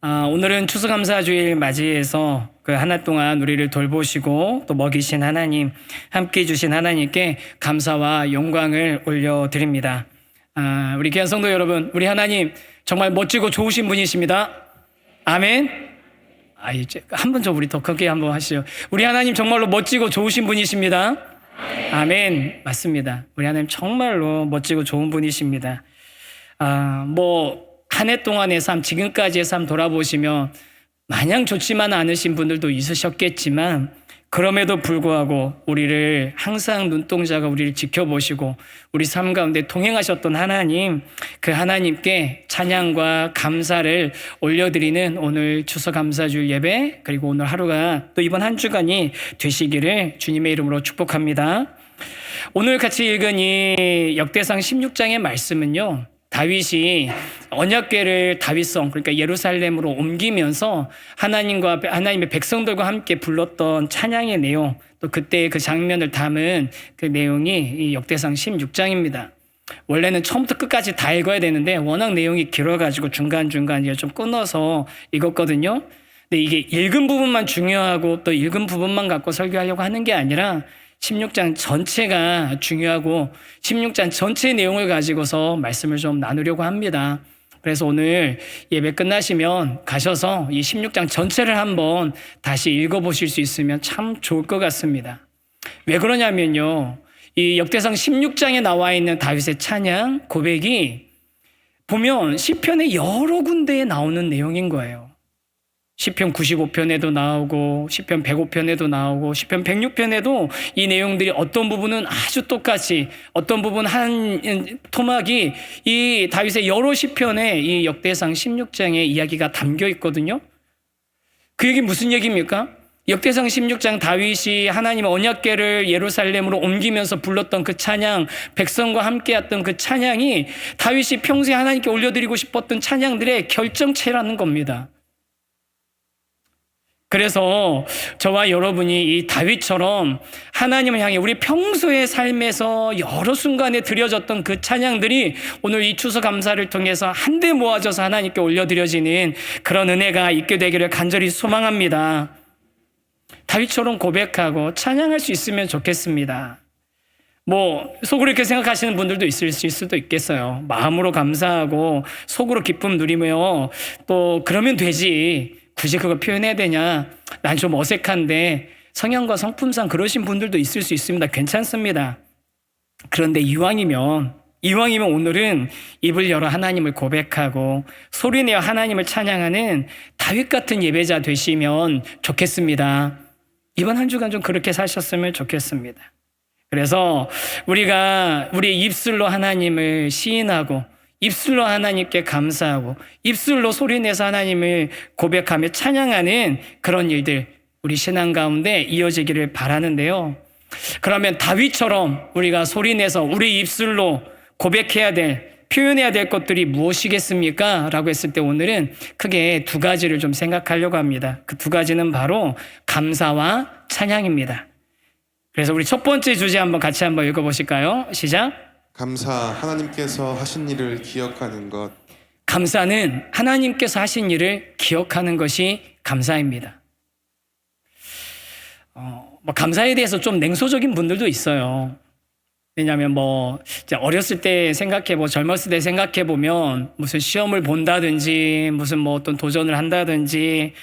오늘은 추수감사주일 맞이해서 그 한 해 동안 우리를 돌보시고 또 먹이신 하나님, 함께 해주신 하나님께 감사와 영광을 올려드립니다. 우리 귀한 성도 여러분, 우리 하나님 정말 멋지고 좋으신 분이십니다. 아멘. 이제 한 번 좀 우리 더 크게 한번 하시죠. 우리 하나님 정말로 멋지고 좋으신 분이십니다. 아멘. 맞습니다. 우리 하나님 정말로 멋지고 좋은 분이십니다. 한 해 동안의 삶, 지금까지의 삶 돌아보시면 마냥 좋지만 않으신 분들도 있으셨겠지만 그럼에도 불구하고 우리를 항상 눈동자가 우리를 지켜보시고 우리 삶 가운데 동행하셨던 하나님, 그 하나님께 찬양과 감사를 올려드리는 오늘 추수감사주일 예배, 그리고 오늘 하루가 또 이번 한 주간이 되시기를 주님의 이름으로 축복합니다. 오늘 같이 읽은 이 역대상 16장의 말씀은요, 다윗이 언약궤를 다윗성, 그러니까 예루살렘으로 옮기면서 하나님의 백성들과 함께 불렀던 찬양의 내용, 또 그때의 그 장면을 담은 그 내용이 이 역대상 16장입니다. 원래는 처음부터 끝까지 다 읽어야 되는데 워낙 내용이 길어가지고 중간중간 좀 끊어서 읽었거든요. 근데 이게 읽은 부분만 중요하고 또 읽은 부분만 갖고 설교하려고 하는 게 아니라 16장 전체가 중요하고 16장 전체의 내용을 가지고서 말씀을 좀 나누려고 합니다. 그래서 오늘 예배 끝나시면 가셔서 이 16장 전체를 한번 다시 읽어보실 수 있으면 참 좋을 것 같습니다. 왜 그러냐면요, 이 역대상 16장에 나와 있는 다윗의 찬양, 고백이 보면 시편의 여러 군데에 나오는 내용인 거예요. 시편 95편에도 나오고 시편 105편에도 나오고 시편 106편에도 이 내용들이 어떤 부분은 아주 똑같이, 어떤 부분 한 토막이 이 다윗의 여러 시편에 이 역대상 16장의 이야기가 담겨 있거든요. 그 얘기 무슨 얘기입니까? 역대상 16장 다윗이 하나님의 언약궤를 예루살렘으로 옮기면서 불렀던 그 찬양, 백성과 함께 했던 그 찬양이 다윗이 평소에 하나님께 올려드리고 싶었던 찬양들의 결정체라는 겁니다. 그래서 저와 여러분이 이 다윗처럼 하나님을 향해 우리 평소의 삶에서 여러 순간에 드려졌던 그 찬양들이 오늘 이 추수감사를 통해서 한데 모아져서 하나님께 올려드려지는 그런 은혜가 있게 되기를 간절히 소망합니다. 다윗처럼 고백하고 찬양할 수 있으면 좋겠습니다. 속으로 이렇게 생각하시는 분들도 있을 수도 있겠어요. 마음으로 감사하고 속으로 기쁨 누리며 또 그러면 되지, 굳이 그걸 표현해야 되냐, 난 좀 어색한데, 성향과 성품상 그러신 분들도 있을 수 있습니다. 괜찮습니다. 그런데 이왕이면 오늘은 입을 열어 하나님을 고백하고 소리내어 하나님을 찬양하는 다윗 같은 예배자 되시면 좋겠습니다. 이번 한 주간 좀 그렇게 사셨으면 좋겠습니다. 그래서 우리가 우리의 입술로 하나님을 시인하고 입술로 하나님께 감사하고 입술로 소리내서 하나님을 고백하며 찬양하는 그런 일들, 우리 신앙 가운데 이어지기를 바라는데요. 그러면 다윗처럼 우리가 소리내서 우리 입술로 고백해야 될, 표현해야 될 것들이 무엇이겠습니까? 라고 했을 때 오늘은 크게 두 가지를 좀 생각하려고 합니다. 그 두 가지는 바로 감사와 찬양입니다. 그래서 우리 첫 번째 주제 한번 같이 한번 읽어보실까요? 시작. 감사, 하나님께서 하신 일을 기억하는 것. 감사는 하나님께서 하신 일을 기억하는 것이 감사입니다. 감사에 대해서 좀 냉소적인 분들도 있어요. 왜냐하면 어렸을 때 젊었을 때 생각해보면 무슨 시험을 본다든지 무슨 어떤 도전을 한다든지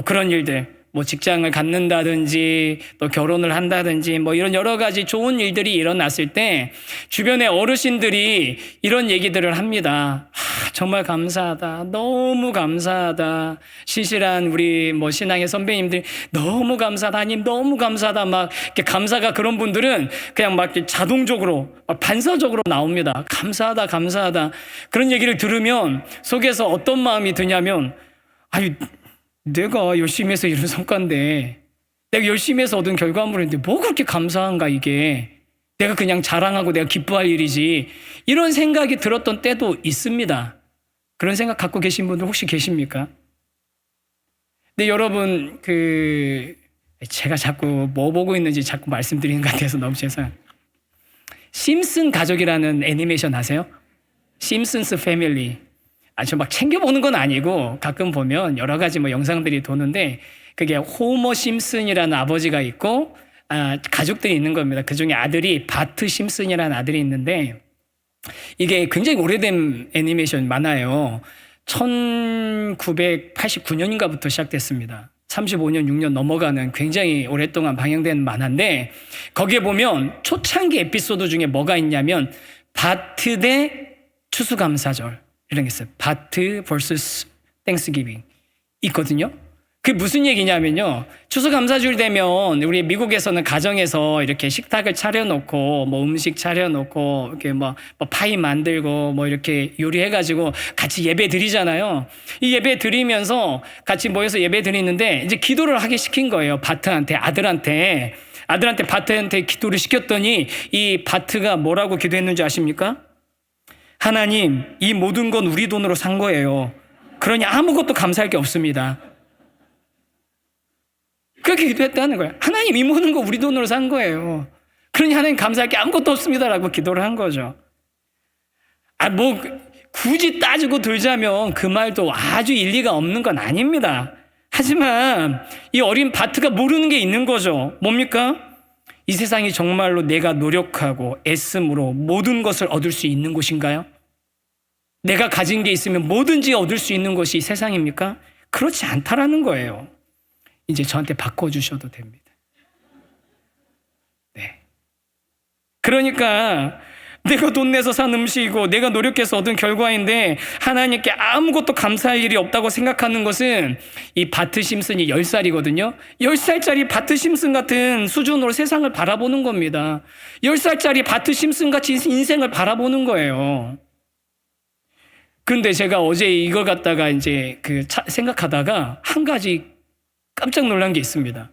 그런 일들, 직장을 갖는다든지 또 결혼을 한다든지 이런 여러 가지 좋은 일들이 일어났을 때 주변의 어르신들이 이런 얘기들을 합니다. 정말 감사하다, 너무 감사하다. 신실한 우리 신앙의 선배님들이 너무 감사하다, 하나님 너무 감사하다, 이렇게 감사가, 그런 분들은 그냥 자동적으로 반사적으로 나옵니다. 감사하다, 감사하다. 그런 얘기를 들으면 속에서 어떤 마음이 드냐면, 내가 열심히 해서 이룬 성과인데, 내가 열심히 해서 얻은 결과물인데 뭐 그렇게 감사한가, 이게 내가 그냥 자랑하고 내가 기뻐할 일이지, 이런 생각이 들었던 때도 있습니다. 그런 생각 갖고 계신 분들 혹시 계십니까? 근데 여러분, 제가 자꾸 보고 있는지 자꾸 말씀드리는 것 같아서 너무 죄송해요. 심슨 가족이라는 애니메이션 아세요? 심슨스 패밀리. 아주 막 챙겨보는 건 아니고 가끔 보면 여러 가지 뭐 영상들이 도는데 그게 호머 심슨이라는 아버지가 있고 가족들이 있는 겁니다. 그중에 아들이 바트 심슨이라는 아들이 있는데 이게 굉장히 오래된 애니메이션 만화예요. 1989년인가부터 시작됐습니다. 35년, 6년 넘어가는 굉장히 오랫동안 방영된 만화인데 거기에 보면 초창기 에피소드 중에 뭐가 있냐면 바트 대 추수감사절 이런 게 있어요. 바트 vs 땡스기빙 있거든요. 그게 무슨 얘기냐면요. 추수감사절 되면 우리 미국에서는 가정에서 이렇게 식탁을 차려놓고 뭐 음식 차려놓고 이렇게 뭐 파이 만들고 뭐 이렇게 요리해가지고 같이 예배 드리잖아요. 이 예배 드리면서 같이 모여서 예배 드리는데 이제 기도를 하게 시킨 거예요. 바트한테, 아들한테 바트한테 기도를 시켰더니 이 바트가 뭐라고 기도했는지 아십니까? 하나님, 이 모든 건 우리 돈으로 산 거예요. 그러니 아무것도 감사할 게 없습니다. 그렇게 기도했다는 거예요. 하나님, 이 모든 거 우리 돈으로 산 거예요. 그러니 하나님 감사할 게 아무것도 없습니다라고 기도를 한 거죠. 굳이 따지고 들자면 그 말도 아주 일리가 없는 건 아닙니다. 하지만 이 어린 바트가 모르는 게 있는 거죠. 뭡니까? 이 세상이 정말로 내가 노력하고 애씀으로 모든 것을 얻을 수 있는 곳인가요? 내가 가진 게 있으면 뭐든지 얻을 수 있는 것이 이 세상입니까? 그렇지 않다라는 거예요. 이제 저한테 바꿔주셔도 됩니다. 네. 그러니까 내가 돈 내서 산 음식이고 내가 노력해서 얻은 결과인데 하나님께 아무것도 감사할 일이 없다고 생각하는 것은 이 바트 심슨이 10살이거든요. 10살짜리 바트 심슨 같은 수준으로 세상을 바라보는 겁니다. 10살짜리 바트 심슨 같이 인생을 바라보는 거예요. 근데 제가 어제 이걸 갖다가 이제 생각하다가 한 가지 깜짝 놀란 게 있습니다.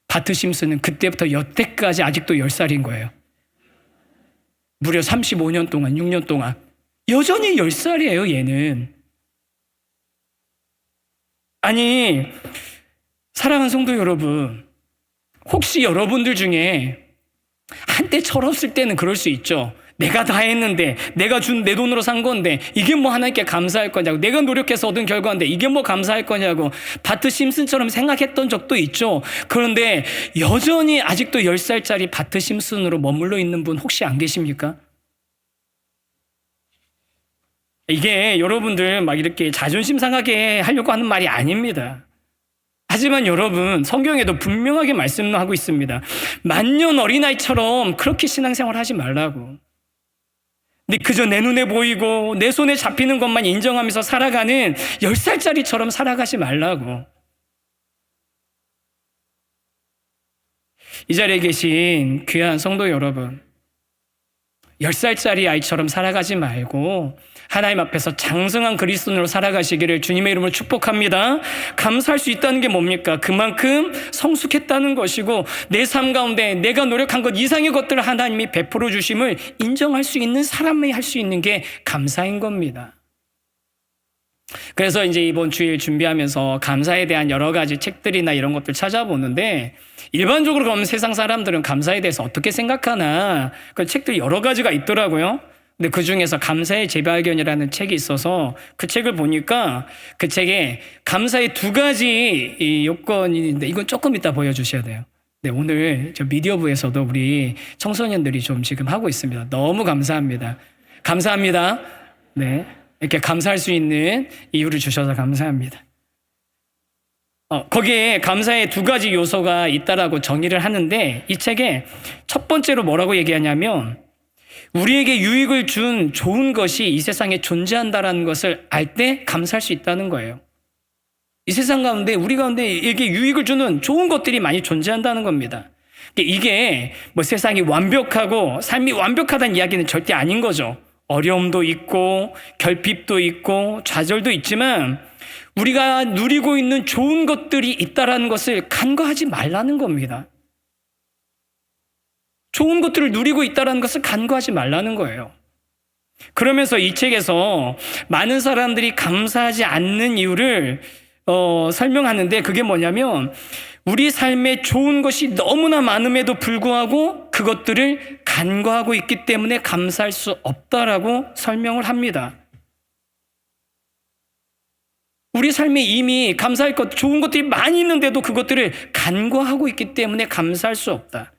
바트 심슨은 그때부터 여태까지 아직도 10살인 거예요. 무려 35년 동안, 6년 동안. 여전히 10살이에요, 얘는. 아니, 사랑하는 성도 여러분, 혹시 여러분들 중에 한때 철없을 때는 그럴 수 있죠. 내가 다 했는데, 내가 준 내 돈으로 산 건데 이게 뭐 하나님께 감사할 거냐고, 내가 노력해서 얻은 결과인데 이게 뭐 감사할 거냐고 바트 심슨처럼 생각했던 적도 있죠. 그런데 여전히 아직도 10살짜리 바트 심슨으로 머물러 있는 분 혹시 안 계십니까? 이게 여러분들 막 이렇게 자존심 상하게 하려고 하는 말이 아닙니다. 하지만 여러분, 성경에도 분명하게 말씀하고 있습니다. 만년 어린아이처럼 그렇게 신앙생활 하지 말라고. 근데 그저 내 눈에 보이고 내 손에 잡히는 것만 인정하면서 살아가는 10살짜리처럼 살아가지 말라고. 이 자리에 계신 귀한 성도 여러분, 10살짜리 아이처럼 살아가지 말고 하나님 앞에서 장성한 그리스도인으로 살아가시기를 주님의 이름으로 축복합니다. 감사할 수 있다는 게 뭡니까? 그만큼 성숙했다는 것이고 내 삶 가운데 내가 노력한 것 이상의 것들을 하나님이 베풀어 주심을 인정할 수 있는 사람이 할 수 있는 게 감사인 겁니다. 그래서 이제 이번 주일 준비하면서 감사에 대한 여러 가지 책들이나 이런 것들 찾아보는데 일반적으로 그러면 세상 사람들은 감사에 대해서 어떻게 생각하나 그 책들이 여러 가지가 있더라고요. 근데 그 중에서 감사의 재발견이라는 책이 있어서 그 책을 보니까 그 책에 감사의 2가지 요건이 있는데 이건 조금 이따 보여주셔야 돼요. 네, 오늘 저 미디어부에서도 우리 청소년들이 좀 지금 하고 있습니다. 너무 감사합니다. 감사합니다. 네. 이렇게 감사할 수 있는 이유를 주셔서 감사합니다. 거기에 감사의 2가지 요소가 있다라고 정의를 하는데 이 책에 첫 번째로 뭐라고 얘기하냐면 우리에게 유익을 준 좋은 것이 이 세상에 존재한다라는 것을 알 때 감사할 수 있다는 거예요. 이 세상 가운데 우리 가운데 이게 유익을 주는 좋은 것들이 많이 존재한다는 겁니다. 이게 뭐 세상이 완벽하고 삶이 완벽하다는 이야기는 절대 아닌 거죠. 어려움도 있고 결핍도 있고 좌절도 있지만 우리가 누리고 있는 좋은 것들이 있다라는 것을 간과하지 말라는 겁니다. 좋은 것들을 누리고 있다는 것을 간과하지 말라는 거예요. 그러면서 이 책에서 많은 사람들이 감사하지 않는 이유를 설명하는데 그게 뭐냐면 우리 삶에 좋은 것이 너무나 많음에도 불구하고 그것들을 간과하고 있기 때문에 감사할 수 없다라고 설명을 합니다. 우리 삶에 이미 감사할 것, 좋은 것들이 많이 있는데도 그것들을 간과하고 있기 때문에 감사할 수 없다.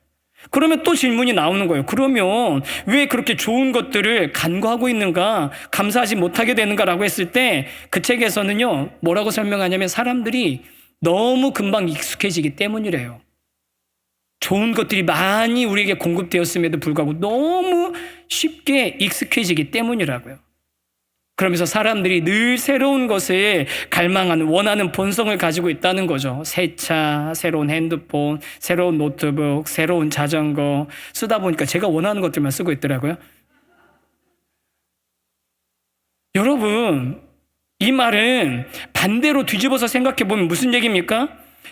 그러면 또 질문이 나오는 거예요. 그러면 왜 그렇게 좋은 것들을 간과하고 있는가, 감사하지 못하게 되는가라고 했을 때 그 책에서는요, 뭐라고 설명하냐면 사람들이 너무 금방 익숙해지기 때문이래요. 좋은 것들이 많이 우리에게 공급되었음에도 불구하고 너무 쉽게 익숙해지기 때문이라고요. 그러면서 사람들이 늘 새로운 것을 갈망하는, 원하는 본성을 가지고 있다는 거죠. 새 차, 새로운 핸드폰, 새로운 노트북, 새로운 자전거 쓰다 보니까 제가 원하는 것들만 쓰고 있더라고요. 여러분, 이 말은 반대로 뒤집어서 생각해 보면 무슨 얘기입니까?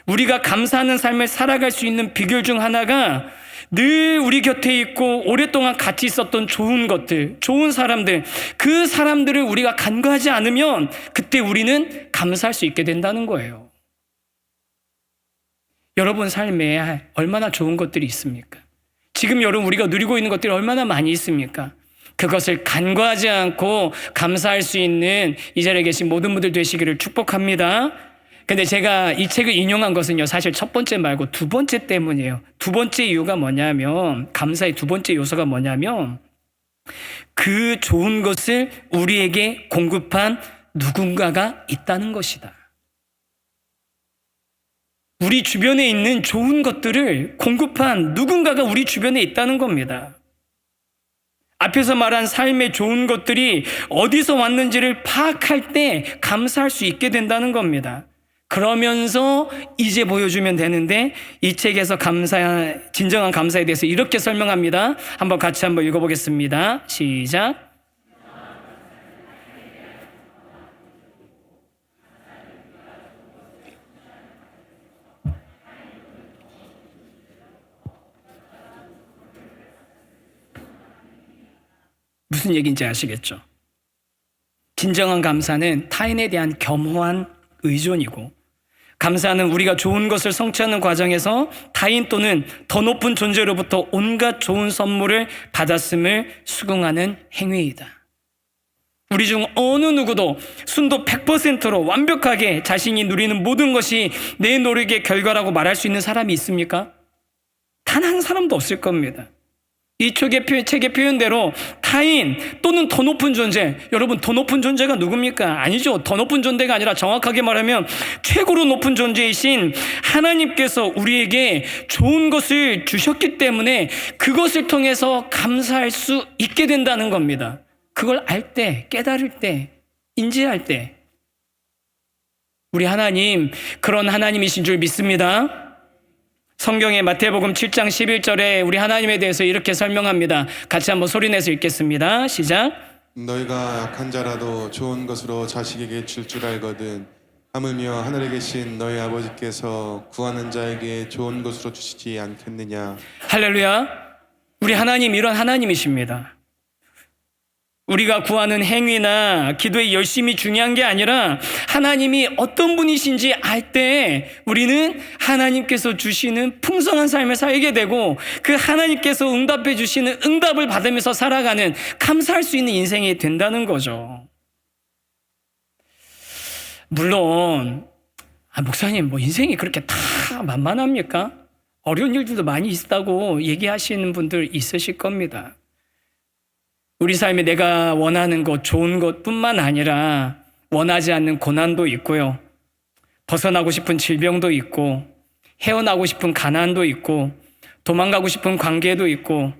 우리가 감사하는 삶을 살아갈 수 있는 비결 중 하나가 늘 우리 곁에 있고 오랫동안 같이 있었던 좋은 것들, 좋은 사람들, 그 사람들을 우리가 간과하지 않으면 그때 우리는 감사할 수 있게 된다는 거예요. 여러분 삶에 얼마나 좋은 것들이 있습니까? 지금 여러분 우리가 누리고 있는 것들이 얼마나 많이 있습니까? 그것을 간과하지 않고 감사할 수 있는 이 자리에 계신 모든 분들 되시기를 축복합니다. 근데 제가 이 책을 인용한 것은요, 사실 첫 번째 말고 두 번째 때문이에요. 두 번째 이유가 뭐냐면, 감사의 두 번째 요소가 뭐냐면, 그 좋은 것을 우리에게 공급한 누군가가 있다는 것이다. 우리 주변에 있는 좋은 것들을 공급한 누군가가 우리 주변에 있다는 겁니다. 앞에서 말한 삶의 좋은 것들이 어디서 왔는지를 파악할 때 감사할 수 있게 된다는 겁니다. 그러면서 이제 보여주면 되는데, 이 책에서 진정한 감사에 대해서 이렇게 설명합니다. 한번 같이 한번 읽어보겠습니다. 시작. 무슨 얘기인지 아시겠죠? 진정한 감사는 타인에 대한 겸허한 의존이고, 감사는 우리가 좋은 것을 성취하는 과정에서 타인 또는 더 높은 존재로부터 온갖 좋은 선물을 받았음을 수긍하는 행위이다. 우리 중 어느 누구도 순도 100%로 완벽하게 자신이 누리는 모든 것이 내 노력의 결과라고 말할 수 있는 사람이 있습니까? 단 한 사람도 없을 겁니다. 이 책의 표현대로 타인 또는 더 높은 존재, 여러분 더 높은 존재가 누굽니까? 아니죠. 더 높은 존재가 아니라 정확하게 말하면 최고로 높은 존재이신 하나님께서 우리에게 좋은 것을 주셨기 때문에 그것을 통해서 감사할 수 있게 된다는 겁니다. 그걸 알 때, 깨달을 때, 인지할 때 우리 하나님, 그런 하나님이신 줄 믿습니다. 성경의 마태복음 7장 11절에 우리 하나님에 대해서 이렇게 설명합니다. 같이 한번 소리내서 읽겠습니다. 시작. 너희가 약한 자라도 좋은 것으로 자식에게 줄 줄 알거든 하물며 하늘에 계신 너희 아버지께서 구하는 자에게 좋은 것으로 주시지 않겠느냐. 할렐루야. 우리 하나님 이런 하나님이십니다. 우리가 구하는 행위나 기도의 열심이 중요한 게 아니라 하나님이 어떤 분이신지 알 때 우리는 하나님께서 주시는 풍성한 삶을 살게 되고 그 하나님께서 응답해 주시는 응답을 받으면서 살아가는 감사할 수 있는 인생이 된다는 거죠. 물론 목사님 뭐 인생이 그렇게 다 만만합니까? 어려운 일들도 많이 있다고 얘기하시는 분들 있으실 겁니다. 우리 삶에 내가 원하는 것, 좋은 것뿐만 아니라 원하지 않는 고난도 있고요. 벗어나고 싶은 질병도 있고, 헤어나고 싶은 가난도 있고, 도망가고 싶은 관계도 있고,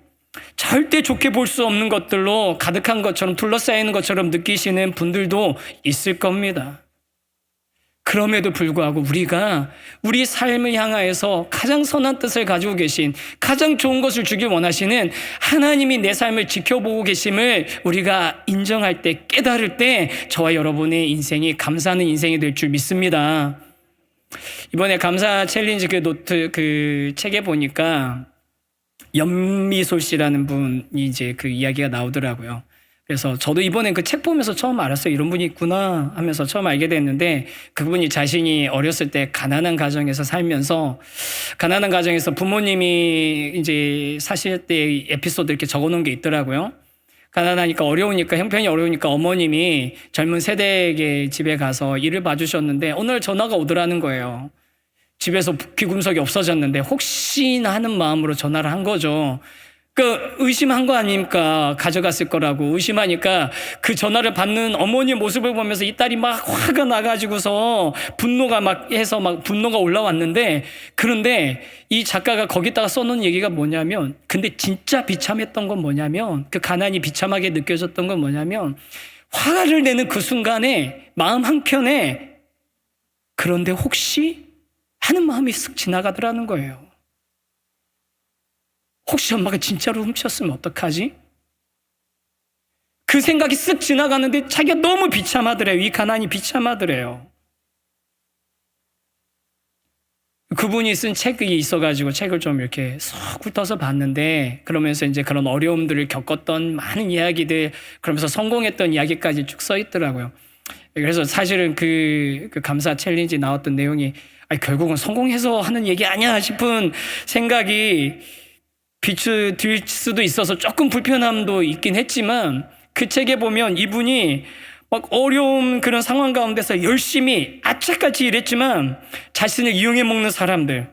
절대 좋게 볼 수 없는 것들로 가득한 것처럼 둘러싸이는 것처럼 느끼시는 분들도 있을 겁니다. 그럼에도 불구하고 우리가 우리 삶을 향하여서 가장 선한 뜻을 가지고 계신, 가장 좋은 것을 주길 원하시는 하나님이 내 삶을 지켜보고 계심을 우리가 인정할 때, 깨달을 때 저와 여러분의 인생이 감사하는 인생이 될 줄 믿습니다. 이번에 감사 챌린지 그 책에 보니까 연미솔 씨라는 분이 이제 그 이야기가 나오더라고요. 그래서 저도 이번에 그 책 보면서 처음 알았어요. 이런 분이 있구나 하면서 처음 알게 됐는데, 그분이 자신이 어렸을 때 가난한 가정에서 살면서 가난한 가정에서 부모님이 이제 사실 때 에피소드 이렇게 적어놓은 게 있더라고요. 가난하니까 어려우니까 형편이 어려우니까 어머님이 젊은 세대에게 집에 가서 일을 봐주셨는데 오늘 전화가 오더라는 거예요. 집에서 귀금속이 없어졌는데 혹시나 하는 마음으로 전화를 한 거죠. 의심한 거 아닙니까? 가져갔을 거라고 의심하니까 그 전화를 받는 어머니의 모습을 보면서 이 딸이 막 화가 나가지고서 분노가 올라왔는데, 그런데 이 작가가 거기다가 써놓은 얘기가 뭐냐면, 근데 진짜 비참했던 건 뭐냐면, 그 가난이 비참하게 느껴졌던 건 뭐냐면, 화를 내는 그 순간에 마음 한켠에 그런데 혹시 하는 마음이 쓱 지나가더라는 거예요. 혹시 엄마가 진짜로 훔쳤으면 어떡하지? 그 생각이 쓱 지나가는데 자기가 너무 비참하더래요. 이 가난이 비참하더래요. 그분이 쓴 책이 있어가지고 책을 좀 이렇게 쏙 훑어서 봤는데, 그러면서 이제 그런 어려움들을 겪었던 많은 이야기들, 그러면서 성공했던 이야기까지 쭉 써 있더라고요. 그래서 사실은 그 감사 챌린지 나왔던 내용이 결국은 성공해서 하는 얘기 아니야 싶은 생각이 비추될 수도 있어서 조금 불편함도 있긴 했지만, 그 책에 보면 이분이 막 어려운 그런 상황 가운데서 열심히 악착같이 일했지만 자신을 이용해 먹는 사람들,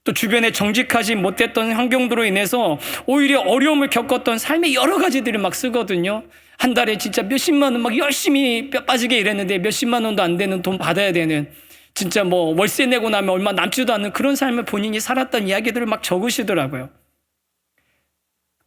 또 주변에 정직하지 못했던 환경들로 인해서 오히려 어려움을 겪었던 삶의 여러 가지들을 막 쓰거든요. 한 달에 진짜 몇십만 원 막 열심히 뼈 빠지게 일했는데 몇십만 원도 안 되는 돈 받아야 되는, 진짜 뭐 월세 내고 나면 얼마 남지도 않는 그런 삶을 본인이 살았던 이야기들을 막 적으시더라고요.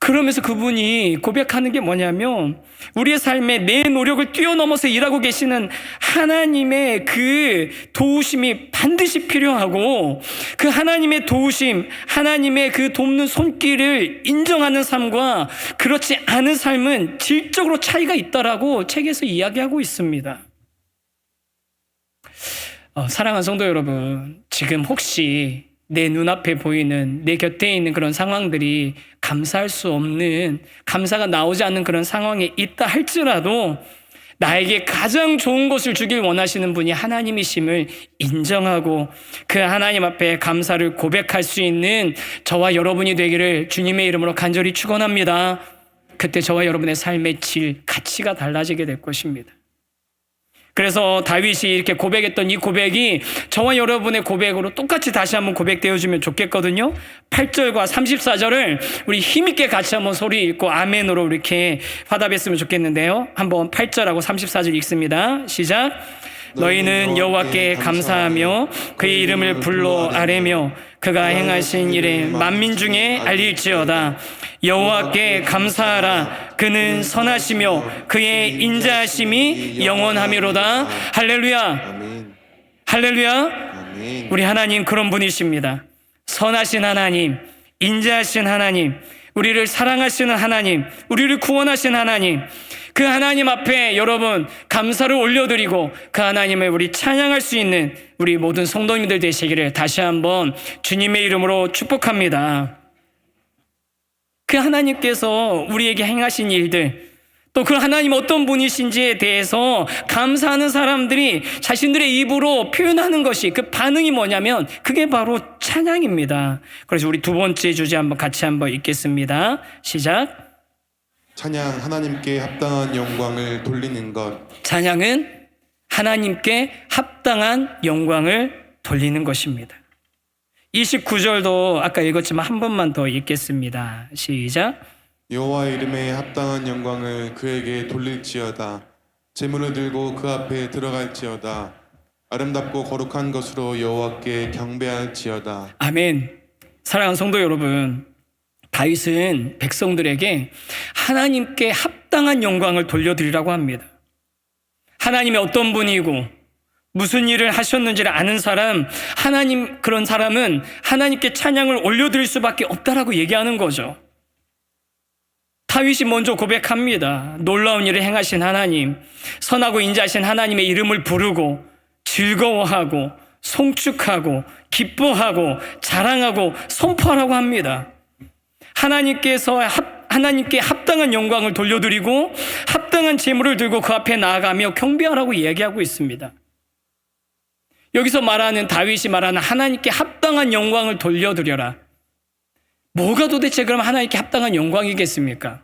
그러면서 그분이 고백하는 게 뭐냐면, 우리의 삶에 내 노력을 뛰어넘어서 일하고 계시는 하나님의 그 도우심이 반드시 필요하고, 그 하나님의 도우심, 하나님의 그 돕는 손길을 인정하는 삶과 그렇지 않은 삶은 질적으로 차이가 있다라고 책에서 이야기하고 있습니다. 사랑하는 성도 여러분, 지금 혹시 내 눈앞에 보이는, 내 곁에 있는 그런 상황들이 감사할 수 없는, 감사가 나오지 않는 그런 상황에 있다 할지라도 나에게 가장 좋은 것을 주길 원하시는 분이 하나님이심을 인정하고 그 하나님 앞에 감사를 고백할 수 있는 저와 여러분이 되기를 주님의 이름으로 간절히 축원합니다. 그때 저와 여러분의 삶의 질, 가치가 달라지게 될 것입니다. 그래서 다윗이 이렇게 고백했던 이 고백이 저와 여러분의 고백으로 똑같이 다시 한번 고백되어주면 좋겠거든요. 8절과 34절을 우리 힘있게 같이 한번 소리 읽고 아멘으로 이렇게 화답했으면 좋겠는데요. 한번 8절하고 34절 읽습니다. 시작. 너희는 여호와께 감사하며 그의 이름을 불러 아뢰며 그가 행하신 일에 만민 중에 알릴지어다. 여호와께 감사하라. 그는 선하시며 그의 인자하심이 영원하미로다. 할렐루야. 아멘. 할렐루야. 아멘. 우리 하나님 그런 분이십니다. 선하신 하나님, 인자하신 하나님, 우리를 사랑하시는 하나님, 우리를 구원하신 하나님, 그 하나님 앞에 여러분 감사를 올려드리고 그 하나님을 우리 찬양할 수 있는 우리 모든 성도님들 되시기를 다시 한번 주님의 이름으로 축복합니다. 그 하나님께서 우리에게 행하신 일들, 또 그 하나님 어떤 분이신지에 대해서 감사하는 사람들이 자신들의 입으로 표현하는 것이, 그 반응이 뭐냐면 그게 바로 찬양입니다. 그래서 우리 두 번째 주제 같이 한번 읽겠습니다. 시작. 찬양, 하나님께 합당한 영광을 돌리는 것. 찬양은 하나님께 합당한 영광을 돌리는 것입니다. 29절도 아까 읽었지만 한 번만 더 읽겠습니다. 시작. 여호와의 이름에 합당한 영광을 그에게 돌릴지어다. 제물을 들고 그 앞에 들어갈지어다. 아름답고 거룩한 것으로 여호와께 경배할지어다. 아멘. 사랑하는 성도 여러분, 다윗은 백성들에게 하나님께 합당한 영광을 돌려드리라고 합니다. 하나님의 어떤 분이고 무슨 일을 하셨는지를 아는 사람, 그런 사람은 하나님께 찬양을 올려드릴 수밖에 없다라고 얘기하는 거죠. 다윗이 먼저 고백합니다. 놀라운 일을 행하신 하나님, 선하고 인자하신 하나님의 이름을 부르고 즐거워하고 송축하고 기뻐하고 자랑하고 선포하라고 합니다. 하나님께 합당한 영광을 돌려드리고 합당한 제물을 들고 그 앞에 나아가며 경배하라고 이야기하고 있습니다. 여기서 말하는, 다윗이 말하는 하나님께 합당한 영광을 돌려드려라. 뭐가 도대체 그럼 하나님께 합당한 영광이겠습니까?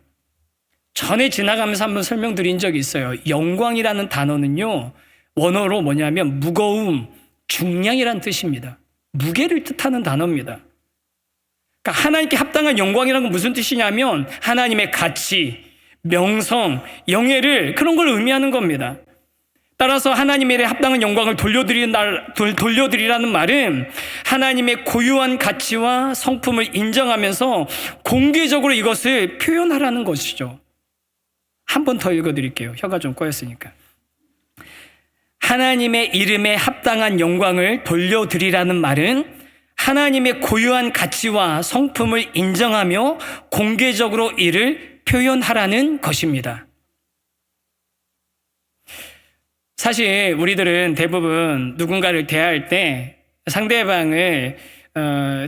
전에 지나가면서 한번 설명드린 적이 있어요. 영광이라는 단어는요, 원어로 뭐냐면 무거움, 중량이란 뜻입니다. 무게를 뜻하는 단어입니다. 그러니까 하나님께 합당한 영광이라는 건 무슨 뜻이냐면 하나님의 가치, 명성, 영예를 그런 걸 의미하는 겁니다. 따라서 하나님의 합당한 영광을 돌려드리라는 말은 하나님의 고유한 가치와 성품을 인정하면서 공개적으로 이것을 표현하라는 것이죠. 한 번 더 읽어드릴게요. 혀가 좀 꼬였으니까. 하나님의 이름에 합당한 영광을 돌려드리라는 말은 하나님의 고유한 가치와 성품을 인정하며 공개적으로 이를 표현하라는 것입니다. 사실 우리들은 대부분 누군가를 대할 때 상대방을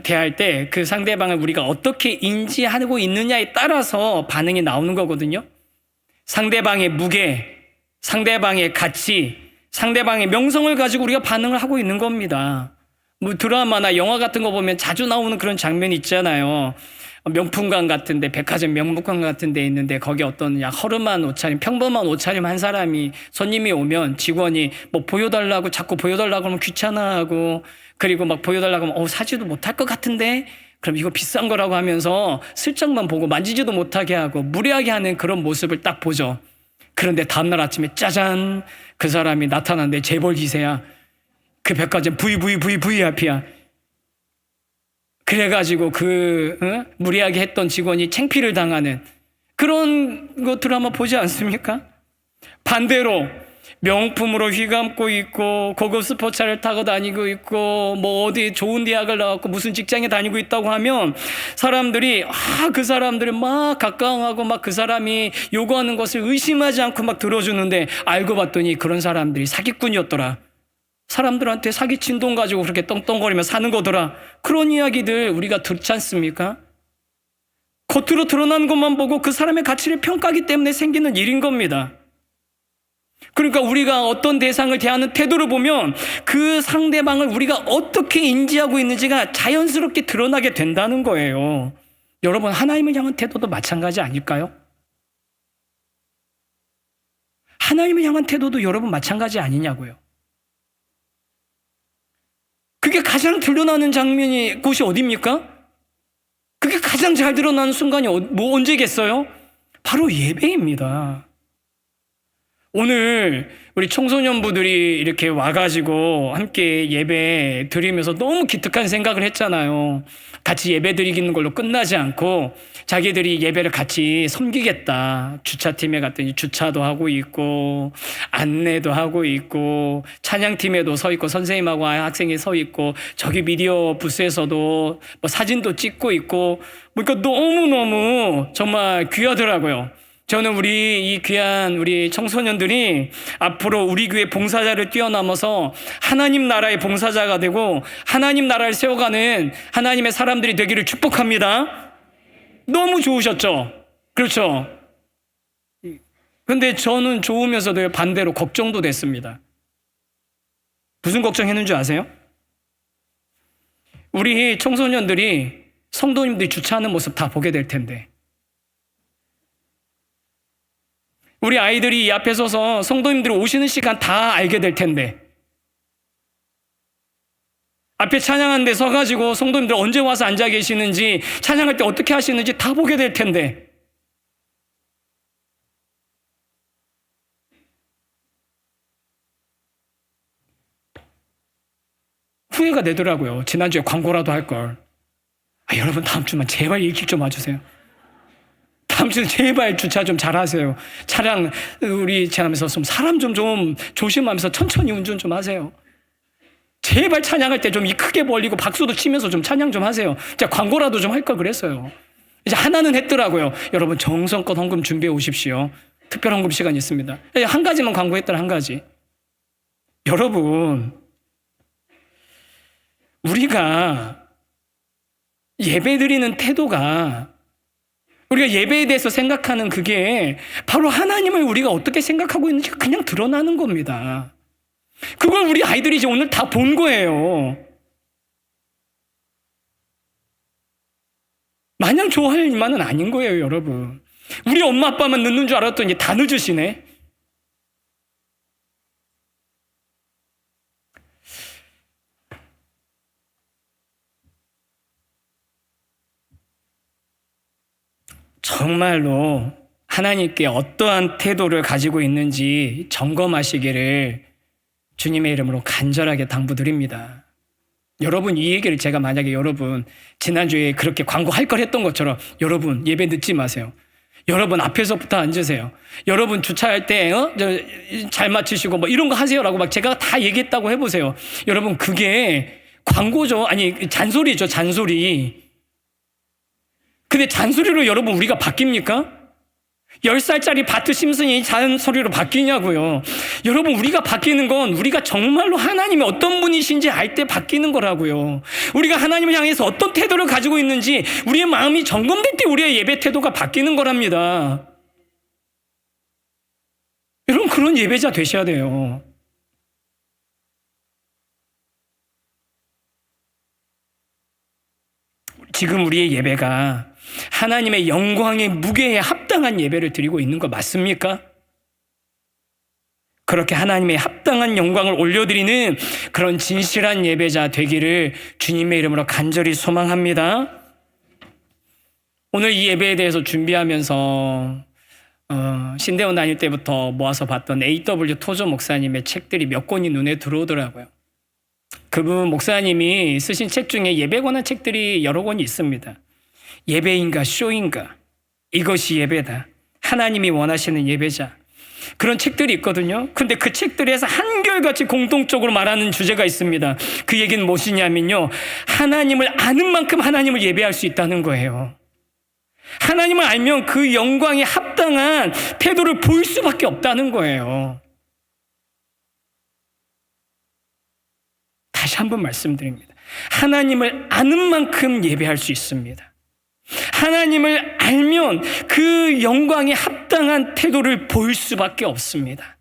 대할 때 그 상대방을 우리가 어떻게 인지하고 있느냐에 따라서 반응이 나오는 거거든요. 상대방의 무게, 상대방의 가치, 상대방의 명성을 가지고 우리가 반응을 하고 있는 겁니다. 뭐 드라마나 영화 같은 거 보면 자주 나오는 그런 장면이 있잖아요. 명품관 같은데, 백화점 명품관 같은데 있는데 거기 어떤 허름한 옷차림, 평범한 옷차림 한 사람이 손님이 오면 직원이 뭐 보여달라고 자꾸 보여달라고 하면 귀찮아하고, 그리고 막 보여달라고 하면 사지도 못할 것 같은데 그럼 이거 비싼 거라고 하면서 슬쩍만 보고 만지지도 못하게 하고 무례하게 하는 그런 모습을 딱 보죠. 그런데 다음날 아침에 짜잔, 그 사람이 나타났는데 재벌 기세야. 그 백화점 VVVVIP야. 그래가지고 무리하게 했던 직원이 창피를 당하는 그런 거 드라마 보지 않습니까? 반대로 명품으로 휘감고 있고 고급 스포츠차를 타고 다니고 있고 뭐 어디 좋은 대학을 나왔고 무슨 직장에 다니고 있다고 하면 사람들이 그 사람들을 막 각광하고 막 그 사람이 요구하는 것을 의심하지 않고 막 들어주는데 알고 봤더니 그런 사람들이 사기꾼이었더라. 사람들한테 사기친 돈 가지고 그렇게 떵떵거리며 사는 거더라. 그런 이야기들 우리가 듣지 않습니까? 겉으로 드러나는 것만 보고 그 사람의 가치를 평가하기 때문에 생기는 일인 겁니다. 그러니까 우리가 어떤 대상을 대하는 태도를 보면 그 상대방을 우리가 어떻게 인지하고 있는지가 자연스럽게 드러나게 된다는 거예요. 여러분, 하나님을 향한 태도도 마찬가지 아닐까요? 하나님을 향한 태도도 여러분 마찬가지 아니냐고요. 그게 가장 드러나는 곳이 어디입니까? 그게 가장 잘 드러나는 순간이 언제겠어요? 바로 예배입니다. 오늘 우리 청소년부들이 이렇게 와가지고 함께 예배 드리면서 너무 기특한 생각을 했잖아요. 같이 예배 드리는 걸로 끝나지 않고 자기들이 예배를 같이 섬기겠다. 주차팀에 갔더니 주차도 하고 있고 안내도 하고 있고 찬양팀에도 서 있고 선생님하고 학생이 서 있고 저기 미디어 부스에서도 뭐 사진도 찍고 있고 그러니까 너무너무 정말 귀하더라고요. 저는 이 귀한 우리 청소년들이 앞으로 우리 교회 봉사자를 뛰어넘어서 하나님 나라의 봉사자가 되고 하나님 나라를 세워가는 하나님의 사람들이 되기를 축복합니다. 너무 좋으셨죠? 그렇죠? 근데 저는 좋으면서도 반대로 걱정도 됐습니다. 무슨 걱정했는지 아세요? 우리 청소년들이 성도님들이 주차하는 모습 다 보게 될 텐데 우리 아이들이 이 앞에 서서 성도님들이 오시는 시간 다 알게 될 텐데 앞에 찬양하는 데 서가지고 성도님들 언제 와서 앉아 계시는지 찬양할 때 어떻게 하시는지 다 보게 될 텐데 후회가 되더라고요. 지난주에 광고라도 할걸. 여러분 다음 주만 제발 일찍 좀 와주세요. 다음 주에 제발 주차 좀 잘하세요. 차량 우리 지나면서 좀 사람 좀 조심하면서 천천히 운전 좀 하세요. 제발 찬양할 때 좀 크게 벌리고 박수도 치면서 좀 찬양 좀 하세요. 제가 광고라도 좀 할 걸 그랬어요. 이제 하나는 했더라고요. 여러분 정성껏 헌금 준비해 오십시오. 특별 헌금 시간이 있습니다. 한 가지만 광고했더라. 한 가지. 여러분 우리가 예배드리는 태도가 우리가 예배에 대해서 생각하는 그게 바로 하나님을 우리가 어떻게 생각하고 있는지 그냥 드러나는 겁니다. 그걸 우리 아이들이 이제 오늘 다 본 거예요. 마냥 좋아할 일만은 아닌 거예요, 여러분. 우리 엄마 아빠만 늦는 줄 알았더니 다 늦으시네. 정말로 하나님께 어떠한 태도를 가지고 있는지 점검하시기를 주님의 이름으로 간절하게 당부드립니다. 여러분, 이 얘기를 제가 만약에 여러분 지난주에 그렇게 광고할 걸 했던 것처럼 여러분 예배 늦지 마세요. 여러분 앞에서부터 앉으세요. 여러분 주차할 때 잘 맞추시고 뭐 이런 거 하세요라고 막 제가 다 얘기했다고 해보세요. 여러분 그게 광고죠. 아니 잔소리죠. 잔소리. 근데 잔소리로 여러분 우리가 바뀝니까? 10살짜리 바트 심슨이 잔소리로 바뀌냐고요. 여러분 우리가 바뀌는 건 우리가 정말로 하나님이 어떤 분이신지 알 때 바뀌는 거라고요. 우리가 하나님을 향해서 어떤 태도를 가지고 있는지 우리의 마음이 점검될 때 우리의 예배 태도가 바뀌는 거랍니다. 여러분 그런 예배자 되셔야 돼요. 지금 우리의 예배가 하나님의 영광의 무게에 합당한 예배를 드리고 있는 거 맞습니까? 그렇게 하나님의 합당한 영광을 올려드리는 그런 진실한 예배자 되기를 주님의 이름으로 간절히 소망합니다. 오늘 이 예배에 대해서 준비하면서 신대원 다닐 때부터 모아서 봤던 A.W. 토저 목사님의 책들이 몇 권이 눈에 들어오더라고요. 그분 목사님이 쓰신 책 중에 예배에 관한 책들이 여러 권이 있습니다. 예배인가 쇼인가, 이것이 예배다, 하나님이 원하시는 예배자, 그런 책들이 있거든요. 근데 그 책들에서 한결같이 공통적으로 말하는 주제가 있습니다. 그 얘기는 무엇이냐면요, 하나님을 아는 만큼 하나님을 예배할 수 있다는 거예요. 하나님을 알면 그 영광에 합당한 태도를 보일 수밖에 없다는 거예요. 다시 한번 말씀드립니다. 하나님을 아는 만큼 예배할 수 있습니다. 하나님을 알면 그 영광에 합당한 태도를 보일 수밖에 없습니다.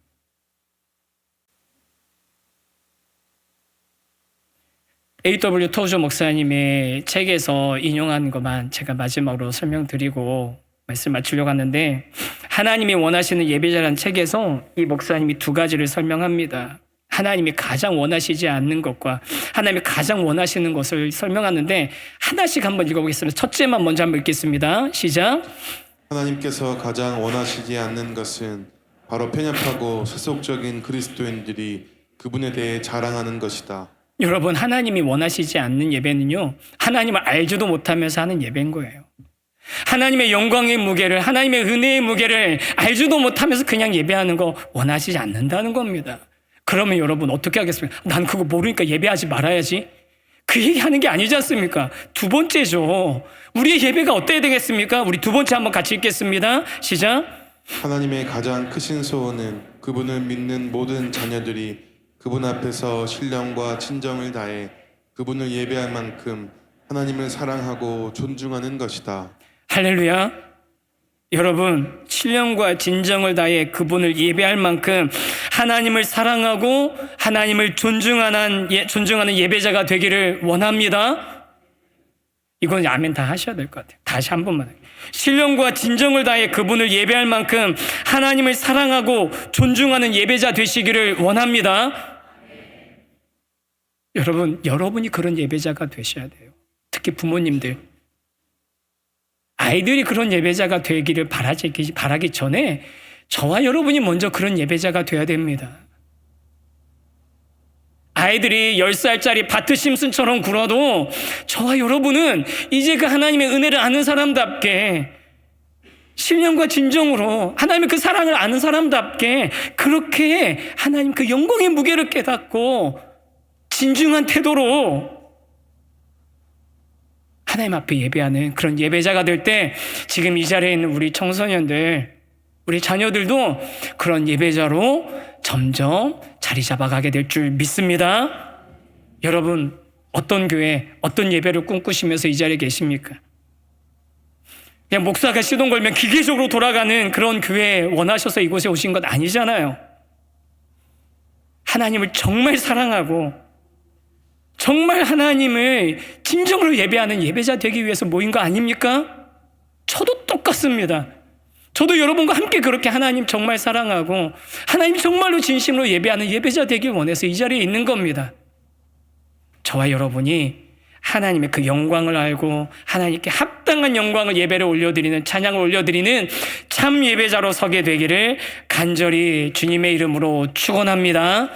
A.W. 토저 목사님의 책에서 인용한 것만 제가 마지막으로 설명드리고 말씀 마치려고 하는데, 하나님이 원하시는 예배자라는 책에서 이 목사님이 두 가지를 설명합니다. 하나님이 가장 원하시지 않는 것과 하나님이 가장 원하시는 것을 설명하는데, 하나씩 한번 읽어보겠습니다. 첫째만 먼저 한번 읽겠습니다. 시작. 하나님께서 가장 원하시지 않는 것은 바로 편협하고 세속적인 그리스도인들이 그분에 대해 자랑하는 것이다. 여러분, 하나님이 원하시지 않는 예배는요, 하나님을 알지도 못하면서 하는 예배인 거예요. 하나님의 영광의 무게를, 하나님의 은혜의 무게를 알지도 못하면서 그냥 예배하는 거 원하시지 않는다는 겁니다. 그러면 여러분 어떻게 하겠습니까? 난 그거 모르니까 예배하지 말아야지, 그 얘기하는 게 아니지 않습니까? 두 번째죠. 우리의 예배가 어때야 되겠습니까? 우리 두 번째 한번 같이 읽겠습니다. 시작. 하나님의 가장 크신 소원은 그분을 믿는 모든 자녀들이 그분 앞에서 신령과 진정을 다해 그분을 예배할 만큼 하나님을 사랑하고 존중하는 것이다. 할렐루야. 여러분, 신령과 진정을 다해 그분을 예배할 만큼 하나님을 사랑하고 하나님을 존중하는 예배자가 되기를 원합니다. 이건 아멘 다 하셔야 될 것 같아요. 다시 한 번만. 신령과 진정을 다해 그분을 예배할 만큼 하나님을 사랑하고 존중하는 예배자 되시기를 원합니다. 여러분, 여러분이 그런 예배자가 되셔야 돼요. 특히 부모님들. 아이들이 그런 예배자가 되기를 바라기 전에 저와 여러분이 먼저 그런 예배자가 되어야 됩니다. 아이들이 10살짜리 바트 심슨처럼 굴어도 저와 여러분은 이제 그 하나님의 은혜를 아는 사람답게, 신령과 진정으로 하나님의 그 사랑을 아는 사람답게 그렇게 하나님 그 영광의 무게를 깨닫고 진중한 태도로 하나님 앞에 예배하는 그런 예배자가 될 때, 지금 이 자리에 있는 우리 청소년들, 우리 자녀들도 그런 예배자로 점점 자리 잡아가게 될 줄 믿습니다. 여러분, 어떤 교회, 어떤 예배를 꿈꾸시면서 이 자리에 계십니까? 그냥 목사가 시동 걸면 기계적으로 돌아가는 그런 교회 원하셔서 이곳에 오신 것 아니잖아요. 하나님을 정말 사랑하고 정말 하나님을 진정으로 예배하는 예배자 되기 위해서 모인 거 아닙니까? 저도 똑같습니다. 저도 여러분과 함께 그렇게 하나님 정말 사랑하고 하나님 정말로 진심으로 예배하는 예배자 되길 원해서 이 자리에 있는 겁니다. 저와 여러분이 하나님의 그 영광을 알고 하나님께 합당한 영광을 예배를 올려드리는, 찬양을 올려드리는 참 예배자로 서게 되기를 간절히 주님의 이름으로 축원합니다.